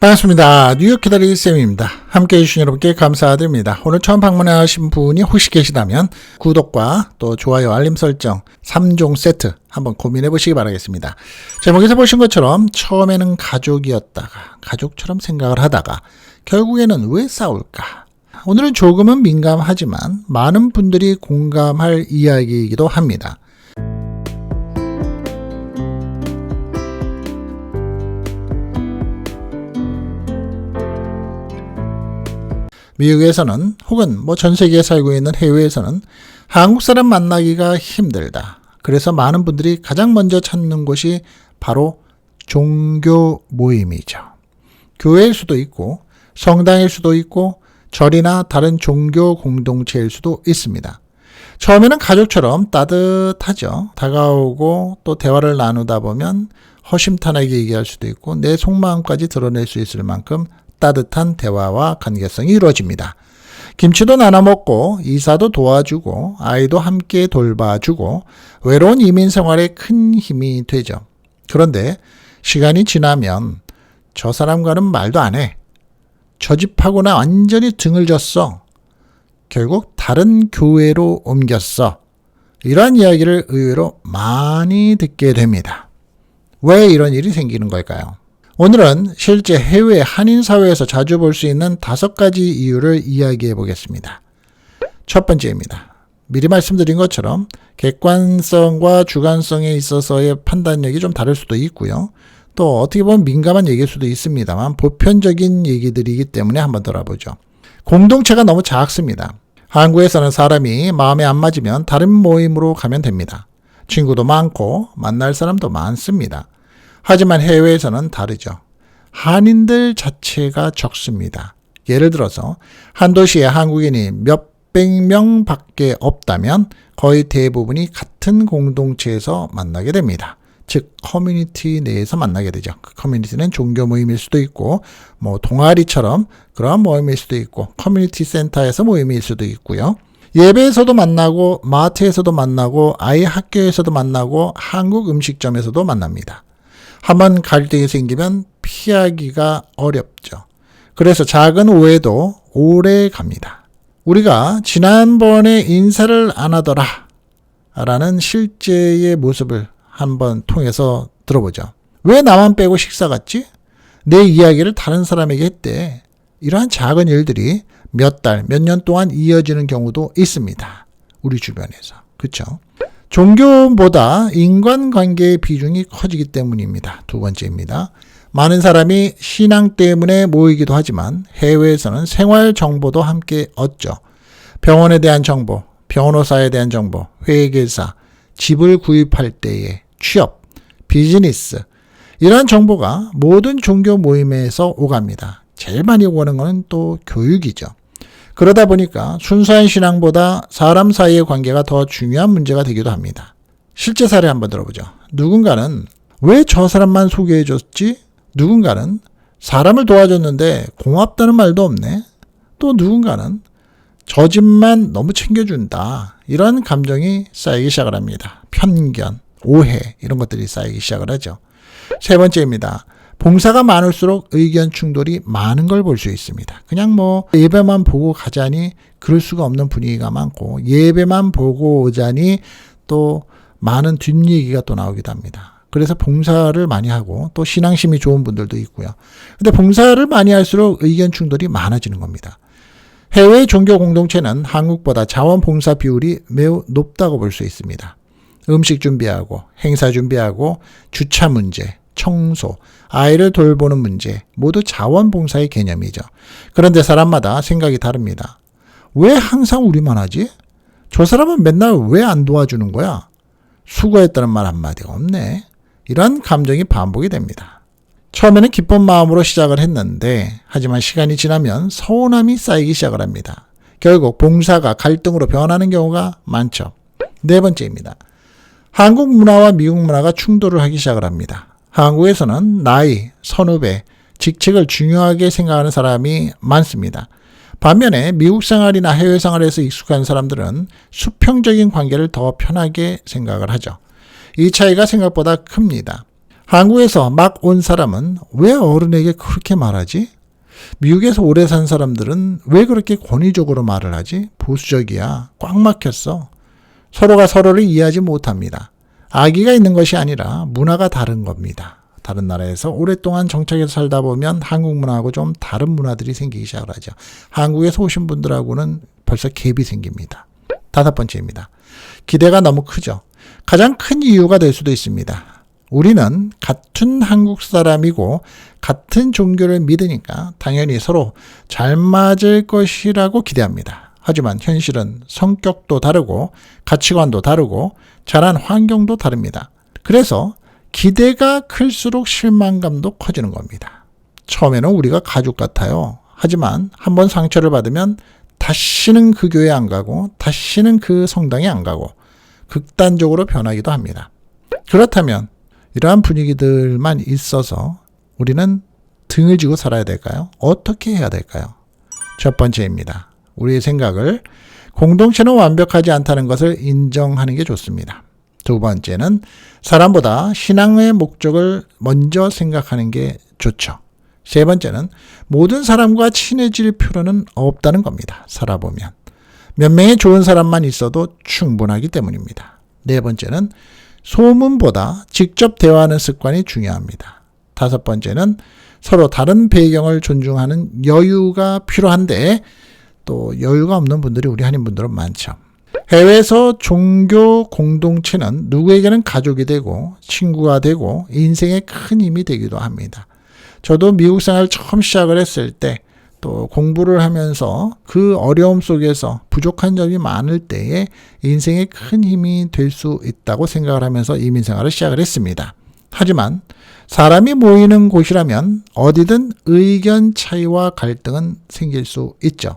반갑습니다. 뉴욕 기다리기 쌤입니다. 함께해 주신 여러분께 감사드립니다. 오늘 처음 방문하신 분이 혹시 계시다면 구독과 또 좋아요, 알림 설정 3종 세트 한번 고민해 보시기 바라겠습니다. 제목에서 보신 것처럼 처음에는 가족이었다가 가족처럼 생각을 하다가 결국에는 왜 싸울까? 오늘은 조금은 민감하지만 많은 분들이 공감할 이야기이기도 합니다. 미국에서는 혹은 전 세계에 살고 있는 해외에서는 한국 사람 만나기가 힘들다. 그래서 많은 분들이 가장 먼저 찾는 곳이 바로 종교 모임이죠. 교회일 수도 있고 성당일 수도 있고 절이나 다른 종교 공동체일 수도 있습니다. 처음에는 가족처럼 따뜻하죠. 다가오고 또 대화를 나누다 보면 허심탄회하게 얘기할 수도 있고 내 속마음까지 드러낼 수 있을 만큼 따뜻한 대화와 관계성이 이루어집니다. 김치도 나눠 먹고 이사도 도와주고 아이도 함께 돌봐주고 외로운 이민 생활에 큰 힘이 되죠. 그런데 시간이 지나면 저 사람과는 말도 안 해. 저 집하고는 완전히 등을 졌어. 결국 다른 교회로 옮겼어. 이러한 이야기를 의외로 많이 듣게 됩니다. 왜 이런 일이 생기는 걸까요? 오늘은 실제 해외 한인 사회에서 자주 볼 수 있는 5가지 이유를 이야기해 보겠습니다. 첫 번째입니다. 미리 말씀드린 것처럼 객관성과 주관성에 있어서의 판단력이 좀 다를 수도 있고요. 또 어떻게 보면 민감한 얘기일 수도 있습니다만 보편적인 얘기들이기 때문에 한번 돌아보죠. 공동체가 너무 작습니다. 한국에서는 사람이 마음에 안 맞으면 다른 모임으로 가면 됩니다. 친구도 많고 만날 사람도 많습니다. 하지만 해외에서는 다르죠. 한인들 자체가 적습니다. 예를 들어서 한 도시에 한국인이 몇백 명 밖에 없다면 거의 대부분이 같은 공동체에서 만나게 됩니다. 즉 커뮤니티 내에서 만나게 되죠. 그 커뮤니티는 종교 모임일 수도 있고 동아리처럼 그런 모임일 수도 있고 커뮤니티 센터에서 모임일 수도 있고요. 예배에서도 만나고 마트에서도 만나고 아이 학교에서도 만나고 한국 음식점에서도 만납니다. 한번 갈등이 생기면 피하기가 어렵죠. 그래서 작은 오해도 오래 갑니다. 우리가 지난번에 인사를 안 하더라 라는 실제의 모습을 한번 통해서 들어보죠. 왜 나만 빼고 식사 갔지? 내 이야기를 다른 사람에게 했대. 이러한 작은 일들이 몇 달, 몇 년 동안 이어지는 경우도 있습니다. 우리 주변에서. 그렇죠? 종교보다 인간관계의 비중이 커지기 때문입니다. 두 번째입니다. 많은 사람이 신앙 때문에 모이기도 하지만 해외에서는 생활 정보도 함께 얻죠. 병원에 대한 정보, 변호사에 대한 정보, 회계사, 집을 구입할 때의 취업, 비즈니스 이러한 정보가 모든 종교 모임에서 오갑니다. 제일 많이 오는 것은 또 교육이죠. 그러다 보니까 순수한 신앙보다 사람 사이의 관계가 더 중요한 문제가 되기도 합니다. 실제 사례 한번 들어보죠. 누군가는 왜 저 사람만 소개해줬지? 누군가는 사람을 도와줬는데 고맙다는 말도 없네. 또 누군가는 저 집만 너무 챙겨준다. 이런 감정이 쌓이기 시작을 합니다. 편견, 오해 이런 것들이 쌓이기 시작을 하죠. 세 번째입니다. 봉사가 많을수록 의견 충돌이 많은 걸 볼 수 있습니다. 그냥 예배만 보고 가자니 그럴 수가 없는 분위기가 많고 예배만 보고 오자니 또 많은 뒷얘기가 또 나오기도 합니다. 그래서 봉사를 많이 하고 또 신앙심이 좋은 분들도 있고요. 근데 봉사를 많이 할수록 의견 충돌이 많아지는 겁니다. 해외 종교 공동체는 한국보다 자원봉사 비율이 매우 높다고 볼 수 있습니다. 음식 준비하고 행사 준비하고 주차 문제, 청소, 아이를 돌보는 문제 모두 자원봉사의 개념이죠. 그런데 사람마다 생각이 다릅니다. 왜 항상 우리만 하지? 저 사람은 맨날 왜 안 도와주는 거야? 수고했다는 말 한마디가 없네. 이런 감정이 반복이 됩니다. 처음에는 기쁜 마음으로 시작을 했는데 하지만 시간이 지나면 서운함이 쌓이기 시작을 합니다. 결국 봉사가 갈등으로 변하는 경우가 많죠. 네 번째입니다. 한국 문화와 미국 문화가 충돌을 하기 시작을 합니다. 한국에서는 나이, 선후배, 직책을 중요하게 생각하는 사람이 많습니다. 반면에 미국 생활이나 해외 생활에서 익숙한 사람들은 수평적인 관계를 더 편하게 생각을 하죠. 이 차이가 생각보다 큽니다. 한국에서 막 온 사람은 왜 어른에게 그렇게 말하지? 미국에서 오래 산 사람들은 왜 그렇게 권위적으로 말을 하지? 보수적이야. 꽉 막혔어. 서로가 서로를 이해하지 못합니다. 악의가 있는 것이 아니라 문화가 다른 겁니다. 다른 나라에서 오랫동안 정착해서 살다 보면 한국 문화하고 좀 다른 문화들이 생기기 시작을 하죠. 한국에서 오신 분들하고는 벌써 갭이 생깁니다. 5번째입니다. 기대가 너무 크죠. 가장 큰 이유가 될 수도 있습니다. 우리는 같은 한국 사람이고 같은 종교를 믿으니까 당연히 서로 잘 맞을 것이라고 기대합니다. 하지만 현실은 성격도 다르고 가치관도 다르고 자란 환경도 다릅니다. 그래서 기대가 클수록 실망감도 커지는 겁니다. 처음에는 우리가 가족 같아요. 하지만 한번 상처를 받으면 다시는 그 교회 안 가고 다시는 그 성당에 안 가고 극단적으로 변하기도 합니다. 그렇다면 이러한 분위기들만 있어서 우리는 등을 쥐고 살아야 될까요? 어떻게 해야 될까요? 첫 번째입니다. 우리의 생각을 공동체는 완벽하지 않다는 것을 인정하는 게 좋습니다. 두 번째는 사람보다 신앙의 목적을 먼저 생각하는 게 좋죠. 세 번째는 모든 사람과 친해질 필요는 없다는 겁니다. 살아보면. 몇 명의 좋은 사람만 있어도 충분하기 때문입니다. 네 번째는 소문보다 직접 대화하는 습관이 중요합니다. 다섯 번째는 서로 다른 배경을 존중하는 여유가 필요한데 또 여유가 없는 분들이 우리 한인분들은 많죠. 해외에서 종교 공동체는 누구에게는 가족이 되고 친구가 되고 인생에 큰 힘이 되기도 합니다. 저도 미국 생활 처음 시작을 했을 때 또 공부를 하면서 그 어려움 속에서 부족한 점이 많을 때에 인생에 큰 힘이 될 수 있다고 생각을 하면서 이민 생활을 시작을 했습니다. 하지만 사람이 모이는 곳이라면 어디든 의견 차이와 갈등은 생길 수 있죠.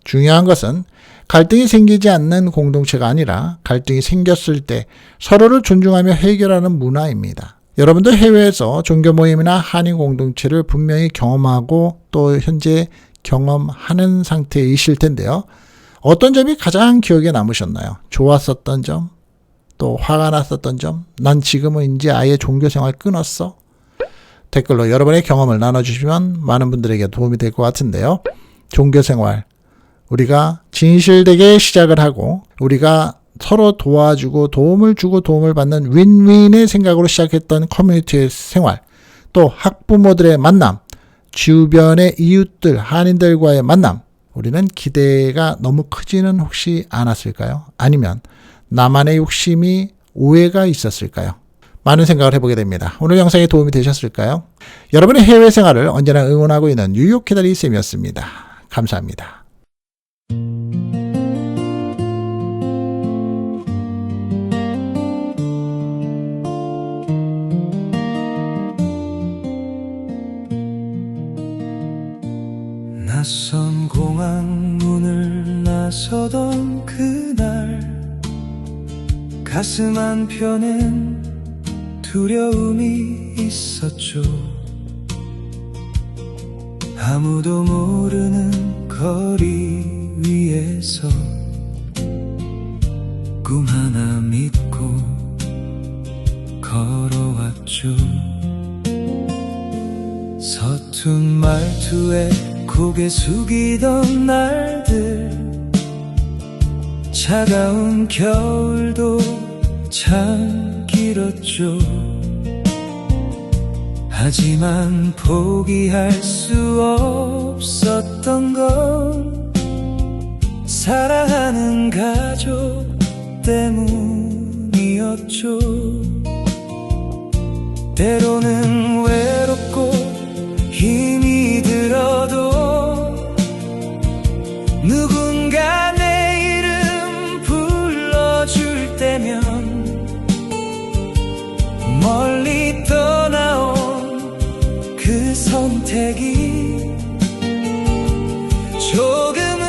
중요한 것은 갈등이 생기지 않는 공동체가 아니라 갈등이 생겼을 때 서로를 존중하며 해결하는 문화입니다. 여러분도 해외에서 종교 모임이나 한인 공동체를 분명히 경험하고 또 현재 경험하는 상태이실 텐데요. 어떤 점이 가장 기억에 남으셨나요? 좋았었던 점? 또 화가 났었던 점? 난 지금은 이제 아예 종교 생활 끊었어? 댓글로 여러분의 경험을 나눠주시면 많은 분들에게 도움이 될 것 같은데요. 종교 생활 우리가 진실되게 시작을 하고 우리가 서로 도와주고 도움을 주고 도움을 받는 윈윈의 생각으로 시작했던 커뮤니티의 생활, 또 학부모들의 만남, 주변의 이웃들, 한인들과의 만남, 우리는 기대가 너무 크지는 혹시 않았을까요? 아니면 나만의 욕심이 오해가 있었을까요? 많은 생각을 해보게 됩니다. 오늘 영상이 도움이 되셨을까요? 여러분의 해외 생활을 언제나 응원하고 있는 뉴욕 키다리 쌤이었습니다. 감사합니다. 낯선 공항 문을 나서던 그날 가슴 한편엔 두려움이 있었죠. 아무도 모르는 거리 위에서 꿈 하나 믿고 걸어왔죠. 서툰 말투에 고개 숙이던 날들, 차가운 겨울도 참 길었죠. 하지만 포기할 수 없었던 건 사랑하는 가족 때문이었죠. 때로는 외롭고 힘이 들어도 누군가 내 이름 불러줄 때면 멀리 떠나온 그 선택이 조금은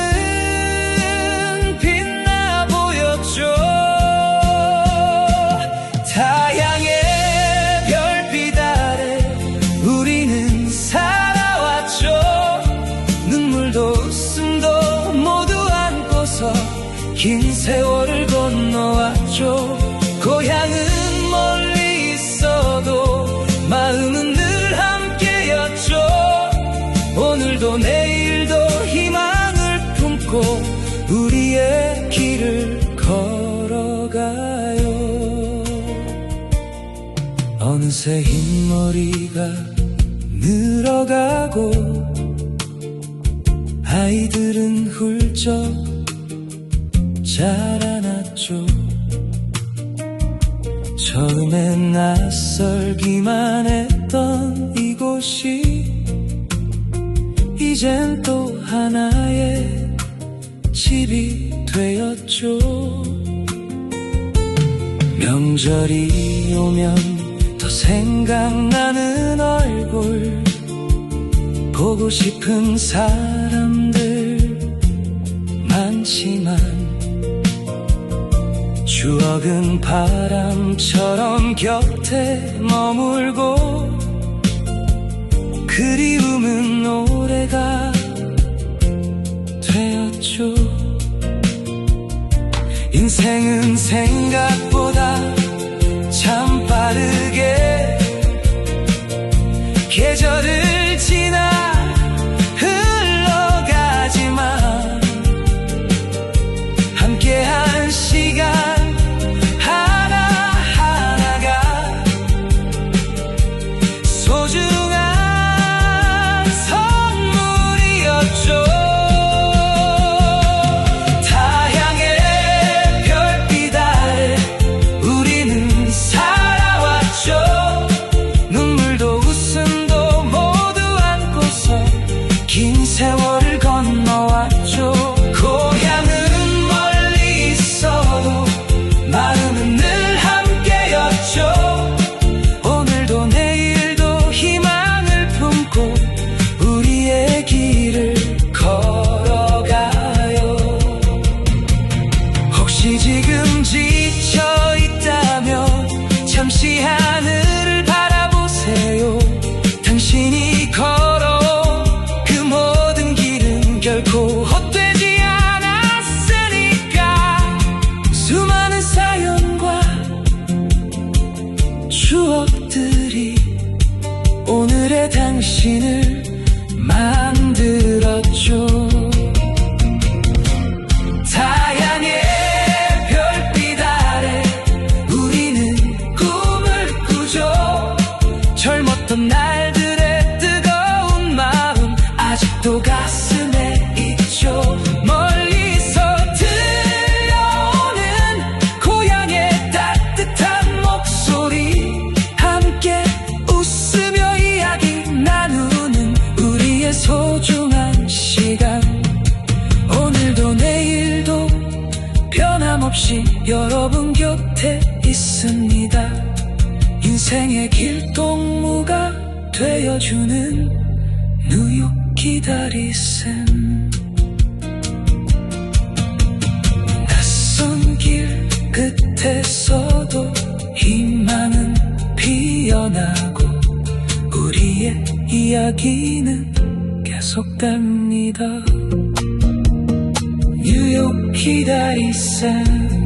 빛나 보였죠. 타향의 별빛 아래 우리는 살아왔죠. 눈물도 웃음도 모두 안고서 긴 세월을 건너왔죠. 고향은 멀리 있어도 어느새 흰머리가 늘어가고 아이들은 훌쩍 자라났죠. 처음엔 낯설기만 했던 이곳이 이젠 또 하나의 집이 되었죠. 명절이 오면 더 생각나는 얼굴, 보고 싶은 사람들 많지만 추억은 바람처럼 곁에 머물고 그리움은 노래가 되었죠. 인생은 생각보다 참 빠르게 계절을 지나 흘러가지만 함께한 시간 하나하나가 소중한 선물이었죠. 긴 세월을 건너왔죠. 고향은 멀리 있어도 마음은 늘 함께였죠. 오늘도 내일도 희망을 품고 우리의 길을 걸어가요. 혹시 지금 지쳐 있다면 잠시 하늘을 바라보세요. 당신이 걸어 결코 헛되지 않았으니까. 수많은 사연과 추억들이 오늘의 당신을 만들었죠. 타양의 별빛 아래 우리는 꿈을 꾸죠. 젊었던 날들의 뜨거운 마음 아직도 가슴에 멀리서 들려오는 고향의 따뜻한 목소리, 함께 웃으며 이야기 나누는 우리의 소중한 시간. 오늘도 내일도 변함없이 여러분 곁에 있습니다. 인생의 길동무가 되어주는 뉴욕 기다리셈. 길 끝에서도 희망은 피어나고 우리의 이야기는 계속됩니다. 뉴욕 기다리셈.